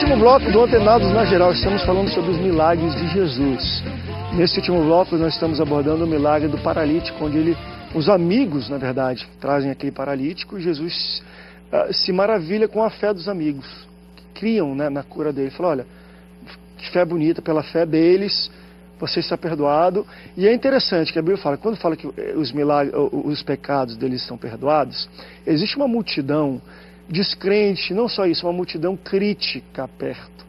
último bloco do Antenados na Geral, estamos falando sobre os milagres de Jesus. Nesse último bloco, nós estamos abordando o milagre do paralítico, onde os amigos, na verdade, trazem aquele paralítico e Jesus se maravilha com a fé dos amigos, que criam, né, na cura dele. Fala, olha, que fé bonita, pela fé deles, você está perdoado. E é interessante que a Bíblia fala, quando fala que os pecados deles são perdoados, existe uma multidão descrente, não só isso, uma multidão crítica perto.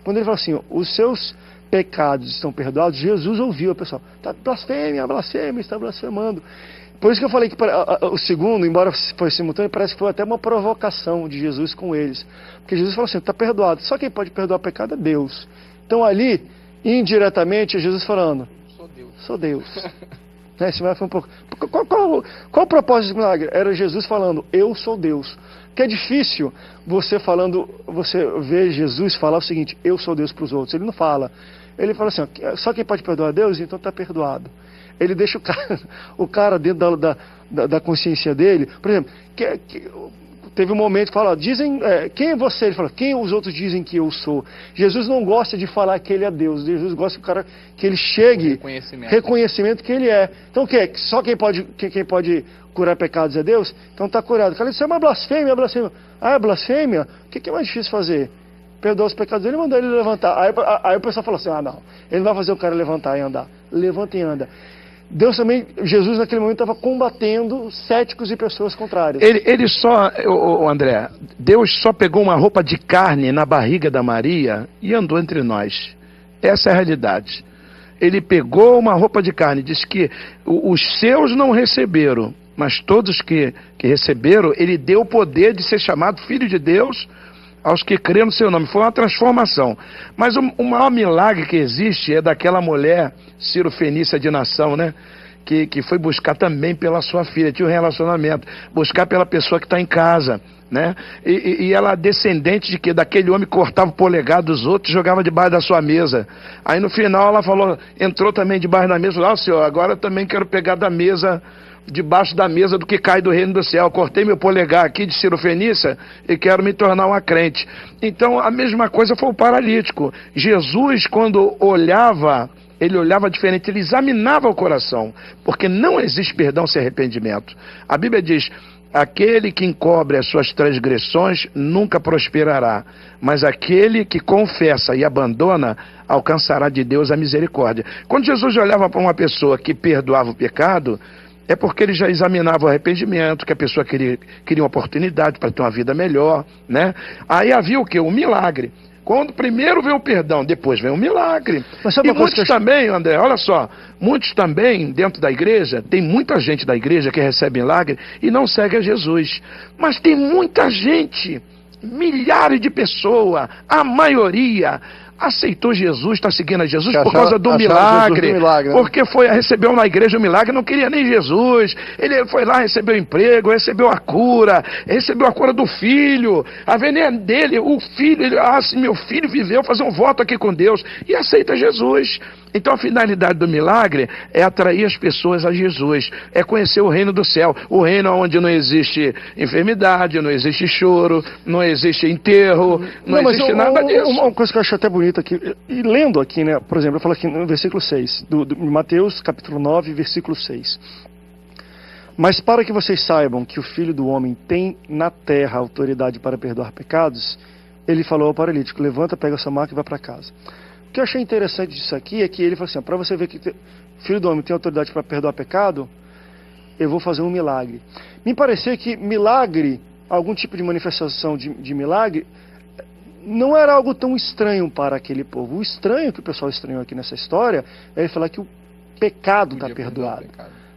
Quando ele fala assim, os seus pecados estão perdoados, Jesus ouviu a pessoa, está blasfêmia, está blasfemando. Por isso que eu falei que o segundo, embora foi simultâneo, parece que foi até uma provocação de Jesus com eles. Porque Jesus falou assim, está perdoado. Só quem pode perdoar pecado é Deus. Então ali, indiretamente, é Jesus falando, sou Deus. Né? Esse milagre foi um pouco... Qual o propósito desse milagre? Era Jesus falando, eu sou Deus. Que é difícil você ver Jesus falar o seguinte, eu sou Deus para os outros. Ele não fala. Ele fala assim, só quem pode perdoar a Deus, então está perdoado. Ele deixa o cara dentro da consciência dele. Por exemplo, teve um momento que fala, dizem, quem é você? Ele fala, quem os outros dizem que eu sou? Jesus não gosta de falar que ele é Deus. Jesus gosta que ele chegue, reconhecimento que ele é. Então o que? Só quem pode curar pecados é Deus? Então está curado. Cara, isso é uma blasfêmia, Ah, é blasfêmia? O que é mais difícil fazer? Perdoar os pecados dele e mandar ele levantar. Aí o pessoal fala assim, não, ele não vai fazer o cara levantar e andar. Levanta e anda. Deus também, Jesus naquele momento estava combatendo céticos e pessoas contrárias. Ele só, André, Deus só pegou uma roupa de carne na barriga da Maria e andou entre nós. Essa é a realidade. Ele pegou uma roupa de carne, disse que os seus não receberam, mas todos que receberam, ele deu o poder de ser chamado Filho de Deus aos que creem no seu nome. Foi uma transformação. Mas o maior milagre que existe é daquela mulher, Ciro Fenícia de Nação, né? Que foi buscar também pela sua filha, tinha um relacionamento, buscar pela pessoa que está em casa, né? E ela descendente de que daquele homem cortava o polegar dos outros e jogava debaixo da sua mesa. Aí no final ela falou, entrou também debaixo da mesa, senhor, agora eu também quero pegar da mesa, debaixo da mesa do que cai do reino do céu. Cortei meu polegar aqui de Ciro Fenícia e quero me tornar uma crente. Então a mesma coisa foi o paralítico. Jesus, quando olhava, ele olhava diferente, ele examinava o coração, porque não existe perdão sem arrependimento. A Bíblia diz, aquele que encobre as suas transgressões nunca prosperará, mas aquele que confessa e abandona alcançará de Deus a misericórdia. Quando Jesus olhava para uma pessoa que perdoava o pecado, é porque ele já examinava o arrependimento, que a pessoa queria uma oportunidade para ter uma vida melhor, né? Aí havia o quê? O milagre. Quando primeiro vem o perdão, depois vem o milagre. E muitos também, André, olha só, muitos também dentro da igreja, tem muita gente da igreja que recebe milagre e não segue a Jesus. Mas tem muita gente, milhares de pessoas, a maioria aceitou Jesus, está seguindo a Jesus por causa do milagre, porque recebeu na igreja o milagre, não queria nem Jesus, ele foi lá, recebeu emprego, recebeu a cura do filho, a veneno dele, o filho, se meu filho viveu, fazer um voto aqui com Deus, e aceita Jesus. Então a finalidade do milagre é atrair as pessoas a Jesus, é conhecer o reino do céu, o reino onde não existe enfermidade, não existe choro, não existe enterro, não existe nada disso. Uma coisa que eu acho até bonita aqui, e lendo aqui, né, por exemplo, eu falo aqui no versículo 6, do Mateus capítulo 9, versículo 6. Mas para que vocês saibam que o Filho do Homem tem na terra autoridade para perdoar pecados, ele falou ao paralítico, levanta, pega sua maca e vai para casa. O que eu achei interessante disso aqui é que ele falou assim, para você ver que o Filho do Homem tem autoridade para perdoar pecado, eu vou fazer um milagre. Me pareceu que milagre, algum tipo de manifestação de milagre, não era algo tão estranho para aquele povo. O estranho que o pessoal estranhou aqui nessa história é ele falar que o pecado está perdoado.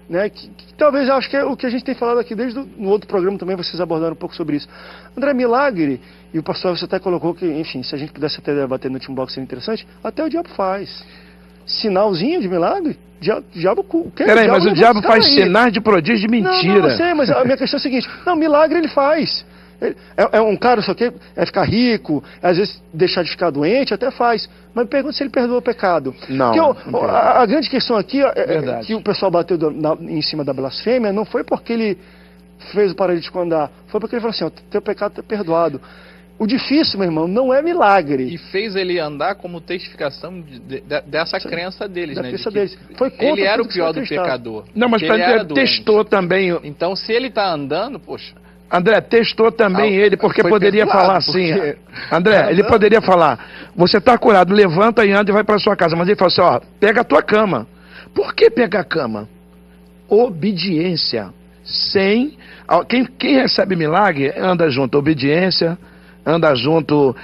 Né? Que talvez eu acho que é o que a gente tem falado aqui desde no outro programa também, vocês abordaram um pouco sobre isso. André, milagre, e o pastor você até colocou que, enfim, se a gente pudesse até debater no último bloco seria interessante, até o diabo faz. Sinalzinho de milagre? Diabo, peraí, mas o diabo faz sinais de prodígio de mentira. Não, eu sei, mas a minha questão é a seguinte, não, milagre ele faz. É um cara, só que é ficar rico, às vezes deixar de ficar doente, até faz. Mas me pergunta se ele perdoa o pecado. Não. A grande questão aqui é que o pessoal bateu em cima da blasfêmia, não foi porque ele fez o paralítico andar, foi porque ele falou assim, teu pecado está perdoado. O difícil, meu irmão, não é milagre. E fez ele andar como testificação dessa crença deles, Da né? crença deles. Foi contra ele era tudo o que pior foi do acreditado. pecador. Não, mas Ele era ele testou também. Então, se ele tá andando, poxa... André, testou também ele, porque foi poderia perdoado, falar assim. porque- André, ele poderia falar: você está curado, levanta e anda e vai para sua casa. Mas ele falou assim: ó, pega a tua cama. Por que pegar a cama? Obediência. Sem. Quem recebe milagre anda junto. Obediência. Anda junto,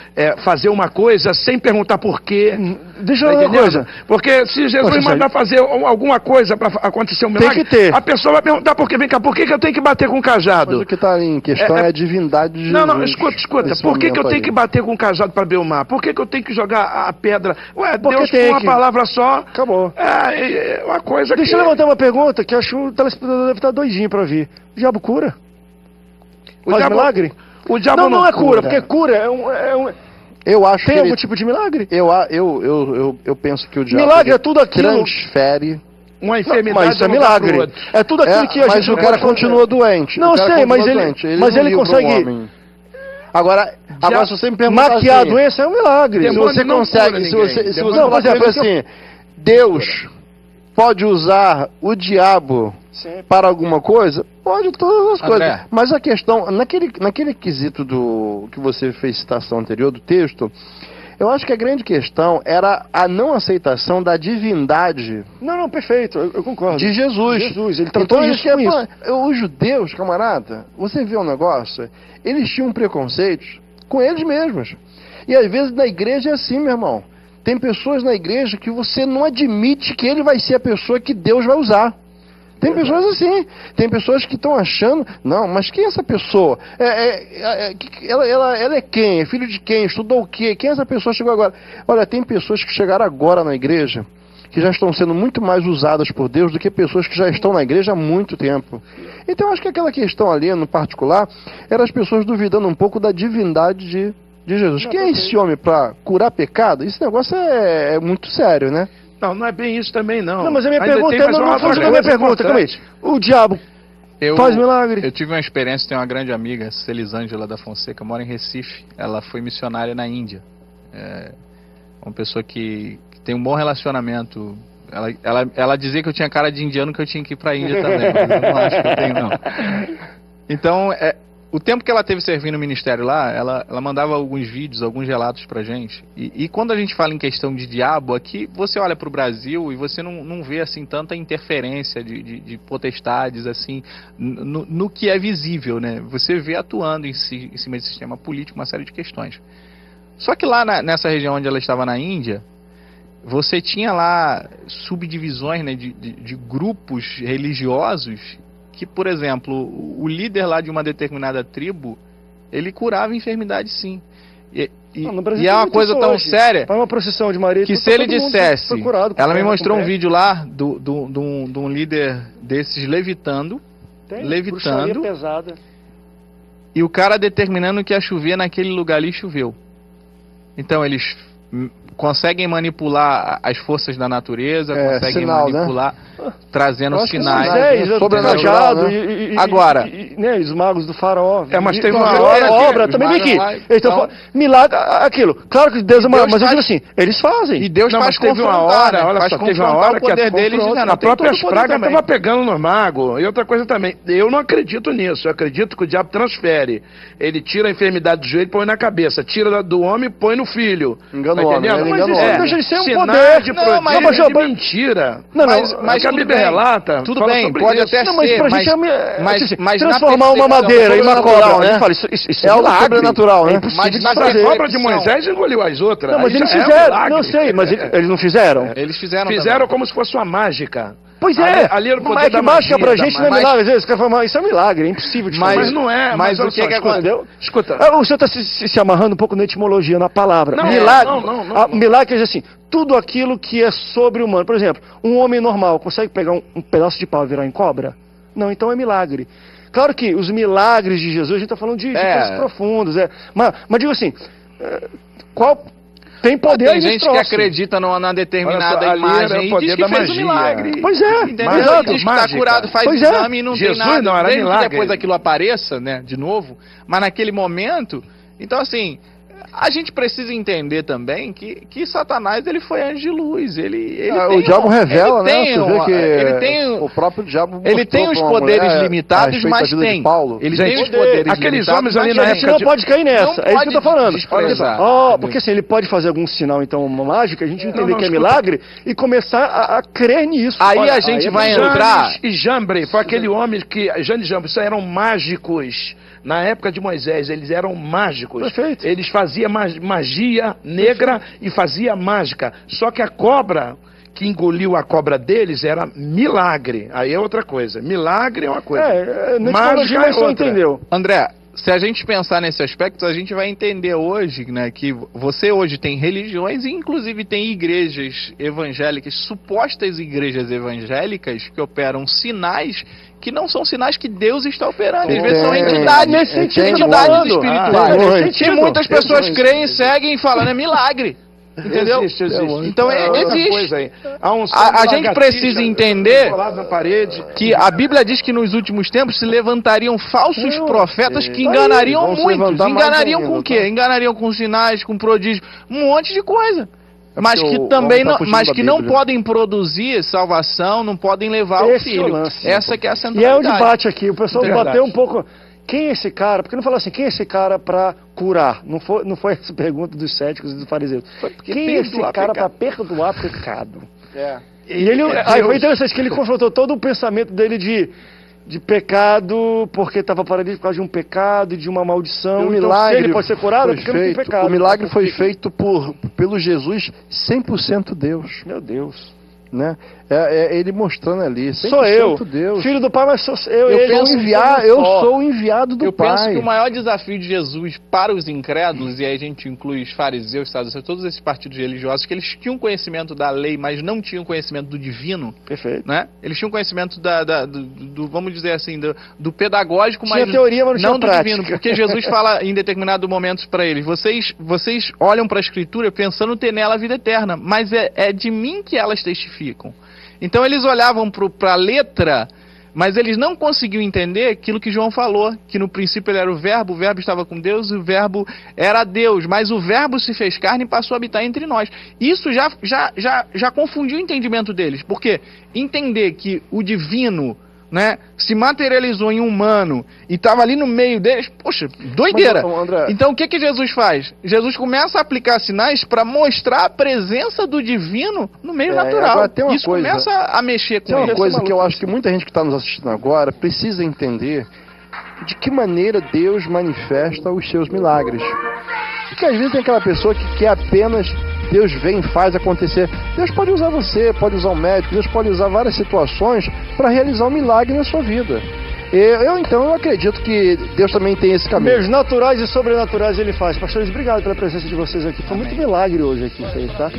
fazer uma coisa sem perguntar por quê. Deixa eu Tá falar uma entendendo? coisa. Porque se Jesus Poxa, mandar fazer alguma coisa para acontecer um Tem milagre, que ter. a pessoa vai perguntar por quê. Vem cá, por que eu tenho que bater com o cajado? Mas o que está em questão é a divindade de Jesus. Não, escuta. nesse Por que eu momento tenho aí. que bater com o cajado para ver o mar? Por que eu tenho que jogar a pedra? Ué, Porque Deus tem com uma que- palavra só. Acabou. É uma coisa Deixa que... eu levantar uma pergunta que eu acho que o telespectador deve estar doidinho pra ouvir. O diabo cura? O Faz diabo- milagre? O diabo Não é cura, porque cura Eu acho tem que algum ele, tipo de milagre. eu penso que o diabo Milagre ele é tudo aquilo. transfere. Uma Não, enfermidade mas isso é de um lugar milagre. pro outro. É tudo aquilo que a mas gente o cara pode- continua doente. Não, o cara sei, mas continua ele- doente. mas não ele livra o consegue- homem. Agora se você me perguntar Maquiar assim, a doença é um milagre. se Demônio você não consegue, cura se ninguém. você, se Demônio você não, por mas é exemplo porque assim, Deus pode usar o diabo Sempre. para alguma coisa? Pode, todas as André. coisas. Mas a questão, naquele quesito do que você fez citação anterior do texto, eu acho que a grande questão era a não aceitação da divindade Não, perfeito, eu concordo. de Jesus. Jesus, ele tratou Então, isso com isso. Os judeus, camarada, você vê um negócio, eles tinham preconceitos com eles mesmos. E às vezes na igreja é assim, meu irmão. Tem pessoas na igreja que você não admite que ele vai ser a pessoa que Deus vai usar. Tem pessoas assim, tem pessoas que estão achando, não, mas quem é essa pessoa? Ela é quem? É filho de quem? Estudou o quê? Quem é essa pessoa que chegou agora? Olha, tem pessoas que chegaram agora na igreja, que já estão sendo muito mais usadas por Deus do que pessoas que já estão na igreja há muito tempo. Então, acho que aquela questão ali, no particular, era as pessoas duvidando um pouco da divindade de Jesus. Quem é esse homem para curar pecado? Esse negócio é muito sério, né? Não é bem isso também, não. Não, mas a minha Ainda pergunta tem é, mais não uma fugiu outra da minha coisa pergunta, calma aí. importante. O diabo faz milagre. Eu tive uma experiência, tenho uma grande amiga, Celisângela da Fonseca, mora em Recife. Ela foi missionária na Índia. É uma pessoa que tem um bom relacionamento. Ela dizia que eu tinha cara de indiano, que eu tinha que ir para a Índia também, mas eu não acho que eu tenho, não. Então, o tempo que ela teve servindo no ministério lá, ela mandava alguns vídeos, alguns relatos pra gente. E quando a gente fala em questão de diabo, aqui você olha pro Brasil e você não vê assim tanta interferência de potestades assim no que é visível, né? Você vê atuando em cima do sistema político uma série de questões. Só que lá nessa região onde ela estava na Índia, você tinha lá subdivisões, né, de grupos religiosos que, por exemplo, o líder lá de uma determinada tribo, ele curava enfermidade sim. No Brasil E é tem uma muito coisa isso tão hoje. séria Faz uma procissão de Maria que tá se ele todo mundo dissesse, procurado, com ela me perna, mostrou com um pé. vídeo lá de um líder desses levitando, Tem levitando. bruxaria pesada. e o cara determinando que ia chover naquele lugar ali, choveu. Então eles conseguem manipular as forças da natureza, conseguem sinal, manipular, trazendo Eu acho que sinais. Moisés, o sobrenatural, cajado, né? Agora. né, os magos do faraó. Mas teve uma uma hora que obra os também vem magos aqui. lá, Eles estão então- falando, milagre, aquilo. Claro que Deus é uma, Deus mas eu digo faz- assim, eles fazem. E Deus Não, faz mas teve uma confrontar, hora, né? olha Faz só, teve uma confrontar hora o poder que deles dizendo, a tem própria todo o poder praga também. estava pegando no mago. E outra coisa também, eu não acredito nisso. Eu acredito que o diabo transfere. Ele tira a enfermidade do joelho e põe na cabeça. Tira do homem e põe no filho. Engana Tá o homem, entendendo? ele Mas engana o isso homem. não deixa de ser um Sinais poder. de Não, prodígio, mas- de mas- mentira. Não, Mas É que a tudo Bíblia bem. relata. Tudo fala bem, sobre pode isso. até Não, mas ser, pra mas- gente mas na transformar uma percepção- madeira em uma sobrenatural, cobra, né? né? Fala, isso É algo milagre. sobrenatural, né? É impossível Mas de na se A fazer. cobra de percepção. Moisés engoliu as outras. Não, mas Aí eles já é um fizeram, milagre. não sei, mas eles não fizeram. Eles fizeram Fizeram também. como se fosse uma mágica. Pois Ali- é, ali era o poder mas é da que mágica magia, pra da gente não é magia. milagre, às vezes, o cara fala, isso é um milagre, é impossível de fazer. Mas não é. mas olha o que só, que escuta, aconteceu? Escuta. O senhor está se amarrando um pouco na etimologia, na palavra. Não, milagre. não. Milagre quer dizer assim, tudo aquilo que é sobre-humano. Por exemplo, um homem normal consegue pegar um pedaço de pau e virar em cobra? Não, então é milagre. Claro que os milagres de Jesus, a gente está falando de coisas profundas. Mas digo assim, qual tem poder Tem nesse gente que troço. acredita numa determinada Olha só, ali era imagem o e poder diz que da fez um magia. milagre. Pois é, Entendeu? exato. Diz que está Mágica. curado, faz Pois é. exame e não Jesus tem nada. não era Mesmo milagre. que depois aquilo apareça, né, de novo, mas naquele momento Então, assim, a gente precisa entender também que Satanás, ele foi anjo de luz. O diabo revela, né? Você vê que ele tem, o próprio diabo ele tem os poderes limitados, mas tem. Ele tem os poderes aqueles limitados, homens ali mas na A gente não pode cair nessa, é isso que eu tô falando. Porque assim, ele pode fazer algum sinal, então, uma mágica, a gente entender que é milagre e começar a crer nisso. Aí a gente vai entrar... Janes e Jambre, foi aquele homem que... Janes e Jambre, isso eram mágicos. Na época de Moisés, eles eram mágicos. Perfeito. Eles faziam magia negra e fazia mágica. Só que a cobra que engoliu a cobra deles era milagre. Aí é outra coisa. Milagre é uma coisa. Mágica é outra. Entendeu? André, se a gente pensar nesse aspecto, a gente vai entender hoje, né, que você hoje tem religiões e inclusive tem igrejas evangélicas, supostas igrejas evangélicas que operam sinais que não são sinais que Deus está operando. Às vezes são entidades espirituais. E muitas pessoas creem, seguem e falam, é milagre. Entendeu? Existe. Então existe. Aí. Há A gente precisa entender na parede. que a Bíblia diz que nos últimos tempos se levantariam falsos profetas que enganariam muitos. Enganariam com o quê? Enganariam com sinais, com prodígios, um monte de coisa. Mas que também não, mas que não podem produzir salvação, não podem levar o filho. Essa que é a centralidade. E é o debate aqui, o pessoal bateu um pouco... Quem é esse cara? Porque não falou assim, quem é esse cara para curar? Não foi essa pergunta dos céticos e dos fariseus. Quem é esse cara para perdoar pecado? E ele, aí foi interessante que ele confrontou todo o pensamento dele de pecado, porque estava paralítico por causa de um pecado, de uma maldição. O então, milagre se ele pode ser curado, porque não tem pecado. O milagre foi feito pelo Jesus 100% Deus. Meu Deus. Né? Ele mostrando ali, 100% sou eu, Deus. Filho do Pai, mas sou eu. Eu sou o enviado do Pai. Eu penso que o maior desafio de Jesus para os incrédulos, e aí a gente inclui os fariseus, todos esses partidos religiosos, que eles tinham conhecimento da lei, mas não tinham conhecimento do divino. Perfeito. Né? Eles tinham conhecimento do vamos dizer assim, do pedagógico, mas teoria, mas não do prática. divino. Porque Jesus fala em determinado momento para eles, vocês olham para a Escritura pensando ter nela a vida eterna, mas é de mim que elas testificam. Então eles olhavam para a letra, mas eles não conseguiam entender aquilo que João falou, que no princípio ele era o verbo estava com Deus, e o verbo era Deus, mas o verbo se fez carne e passou a habitar entre nós. Isso já confundiu o entendimento deles, porque entender que o divino, né, se materializou em humano e estava ali no meio deles, poxa, doideira. Então o que Jesus faz? Jesus começa a aplicar sinais para mostrar a presença do divino no meio natural. Isso começa a mexer com ele. Tem uma coisa que eu acho que muita gente que está nos assistindo agora precisa entender de que maneira Deus manifesta os seus milagres. Porque às vezes tem aquela pessoa que quer apenas... Deus vem e faz acontecer. Deus pode usar você, pode usar um médico, Deus pode usar várias situações para realizar um milagre na sua vida. Eu acredito que Deus também tem esse caminho. Meios naturais e sobrenaturais ele faz. Pastores, obrigado pela presença de vocês aqui. Foi muito milagre hoje aqui, tá?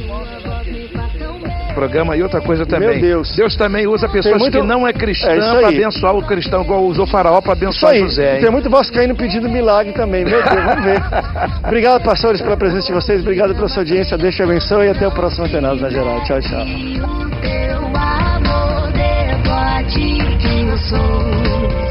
Programa e outra coisa também. Meu Deus. Deus também usa pessoas que não é cristã para abençoar o cristão, igual usou Faraó para abençoar José. Tem muito vascaíno pedindo milagre também. Meu Deus, vamos ver. Obrigado, pastores, pela presença de vocês. Obrigado pela sua audiência. Deus te abençoe e até o próximo Antenados na Geral. Tchau, tchau. Teu amor debate que eu sou.